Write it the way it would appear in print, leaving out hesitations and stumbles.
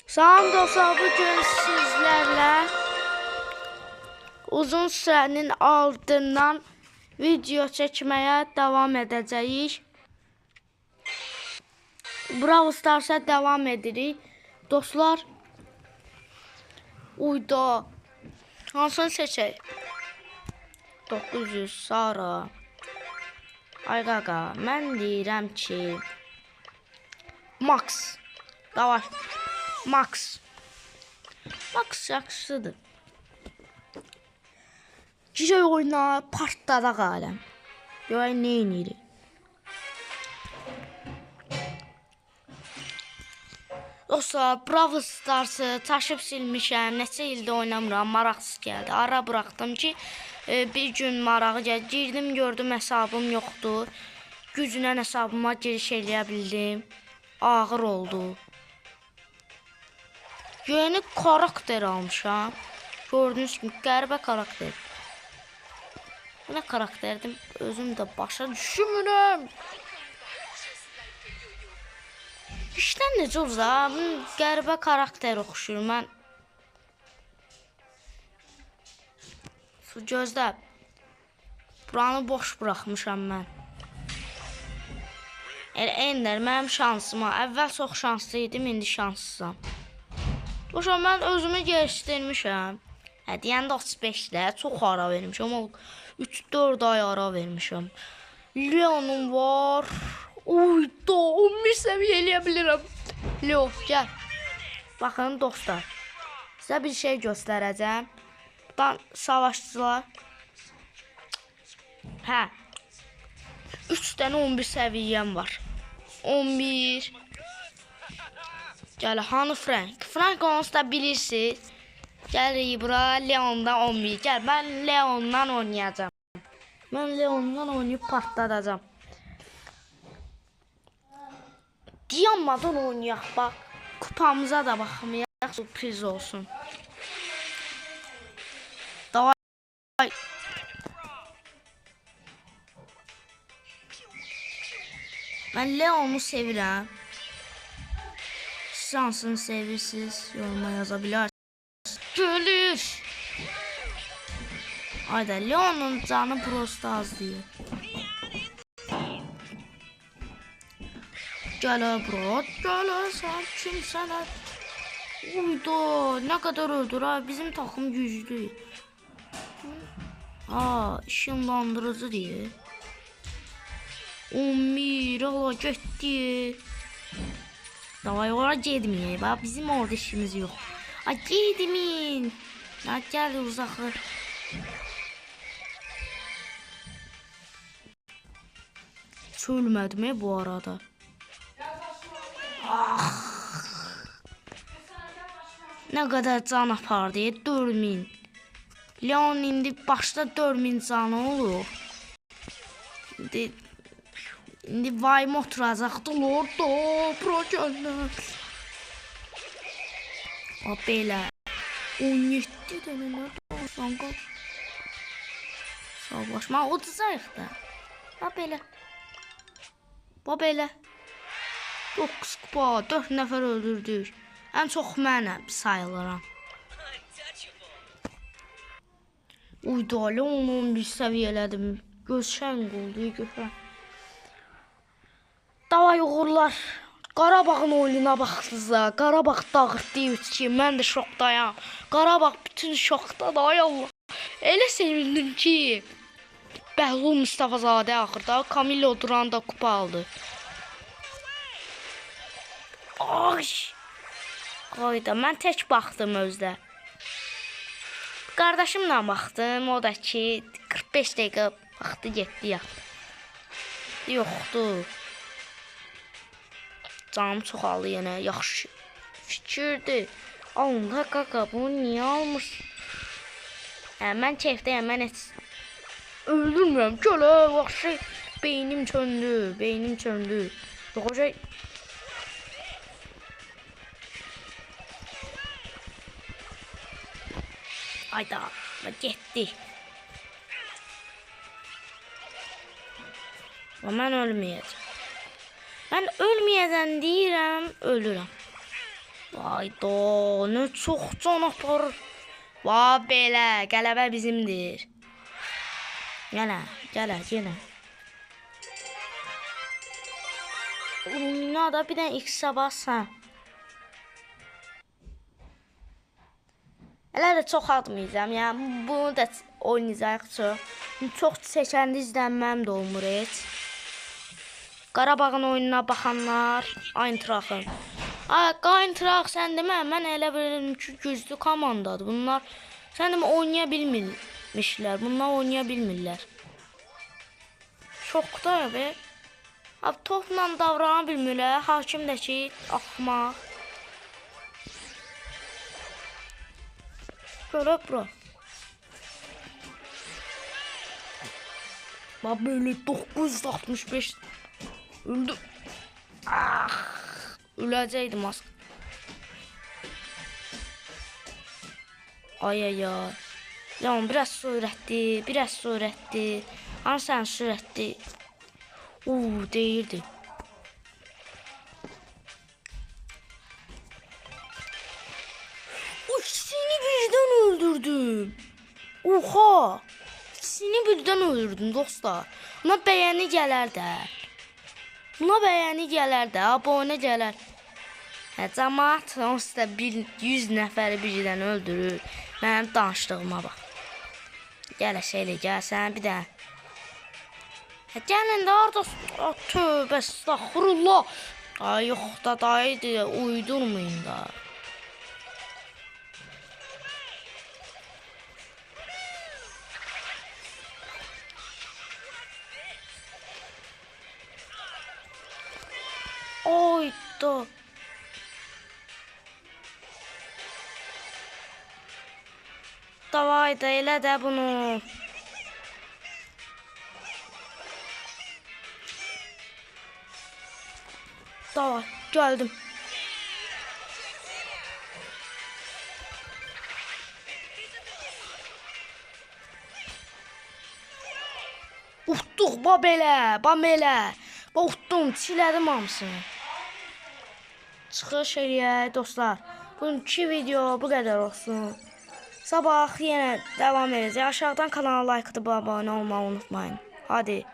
Salam dostlar, bugün sizlərlə uzun sürənin ardından video çəkməyə davam edəcəyik. Brawl Stars'a devam edirik. Dostlar, uyda hansını seçək? 900 Sara. Ay qaqa, mən deyirəm ki Max. Davay. Max yaxşıdır. Gecə oyuna partladaq aləm. Yox, nə edirik? Dostlar, Brawl Stars'ı taşıb silmişəm. Neçə ildə oynamıram, maraqsız gəldi. Ara buraxdım ki, bir gün marağı gəldi. Girdim, gördüm hesabım yoxdur. Güclə hesabıma giriş eləyə bildim. Ağır oldu. Yeni karakter almışam. Gördüğünüz gibi qəribə karakter. Bu nə karakterdim? Özüm də başa düşmürəm. İşlər necə olsa, qəribə karakter oxşur. Mən gözlə. Buranı boş buraxmışam mən. Ender mənim şansıma. Əvvəl çox şanslı idim, indi şanssızam. Dostlar, mən özümü gelişdirmişəm. Deyəndə 35-də çox ara vermişəm. 3-4 ay ara vermişəm. Leon'um var. Uyda 11 səviyyə eləyə bilirəm. Leo, gəl. Baxın dostlar, sizə bir şey göstərəcəm. Buradan savaşçılar. 3 dənə 11 səviyyəm var. 11. Gəl, hanı Frank? Frank onsuz da bilirsiniz. Gəl bura, Leon'dan 11. Gəl, mən Leon'dan oynayacağım. Mən Leon'dan oynayıb partladacağım. Dayanmadan oynayaq, bax. Kupamıza da baxmayaq, sürpriz olsun. Davay. Mən Leon'u sevirəm. Siz hansını sevirsiniz? Yoruma yaza bilərsiniz. Gülür. Ayda Leon'un canı prosta az deyil. Gələ bura, gələ sən kimsənə. Uyda, nə qədər öldür ha, bizim takım güclü. İşınlandırıcı deyil. 11, hala getdi. Davay, ora getməyək, bax bizim orada işimiz yox. Getmin. Gəl uzaqır. Çölmədim bu arada. Nə qədər can apardı, 4000. Leon indi başda 4000 canı olur. İndi vayım oturacaqdı orada, bura gəllər. Belə 17 dənə nədə olsan qal. Savaşma udacaq da. Belə. 9 kupa, 4 nəfər öldürdük. Ən çox mənəm sayılıram. Uydalı onu 11 səviyyələdim. Gözşən oldu, götürəm. Davay uğurlar. Qarabağın oyununa baxsınızlar. Qarabağ dağıtdı 3-2. Mən də şokdayam. Qarabağ bütün şokdadır. Ay Allah. Elə sevindim ki, Bəhlul Mustafazadə axırda Camilo Duran da kupa aldı. Qoyda, mən tək baxdım özdə. Qardaşımla baxdım, o da ki 45 dəqiqə baxdı, getdi yatdı. Yoxdur. Canım çoxaldı yenə, yaxşı fikirdir. Allah qaqa, bunu niyə almışsın? Mən keyfdəyəm, mən heç öldürmürəm. Gələ, yaxşı, beynim çöndü. Yoxca ayda, getdi. Mən ölməyəcəm. Mən ölməyədən deyirəm, ölürəm. Vayda, nə çox can aparır. Va belə, qələbə bizimdir. Yenə, yenə. Oyna da bir dənə X-ə bassan. Hələ də çox atmayacağım, yəni bunu da oynayacaq çox. Çox çəkəndə izlənməm də olmur heç. Qarabağın oyununa baxanlar, Eintraxın. Eintrax sən demə, mən elə bilirəm ki, güclü komandadır. Bunlar sən demə oynaya bilmirmişlər. Bunlar oynaya bilmirlər. Şokda be. Abi topla davrana bilmirlər. Hakim də ki, axmaq. Görə bura. Bax böyle 965 öldüm. Ah, öləcəydim az. Ay. Leon biraz sürətli. Hansı sürətli? Deyirdi. İkisini birdən öldürdüm. Oha! İkisini birdən öldürdüm dostlar. Buna bəyəni gələr də. Abunə gələr. Cəmaət onsuz da 100 nəfəri birdən öldürür. Mənim danışdığıma bax. Gəl sən bir də. Gəlin də orada. Tövbə estağfurullah. Ay yox da dayı uydurmayın da. Oyda. Davay da elə də bunu. Davay, gəldim. Utduq, belə. Utdum, çilədim hamısını. Çıxış eləyək dostlar. Bugünkü video bu qədər olsun. Sabah yenə davam edəcək. Aşağıdan kanala like atıp abone olmayı unutmayın. Hadi.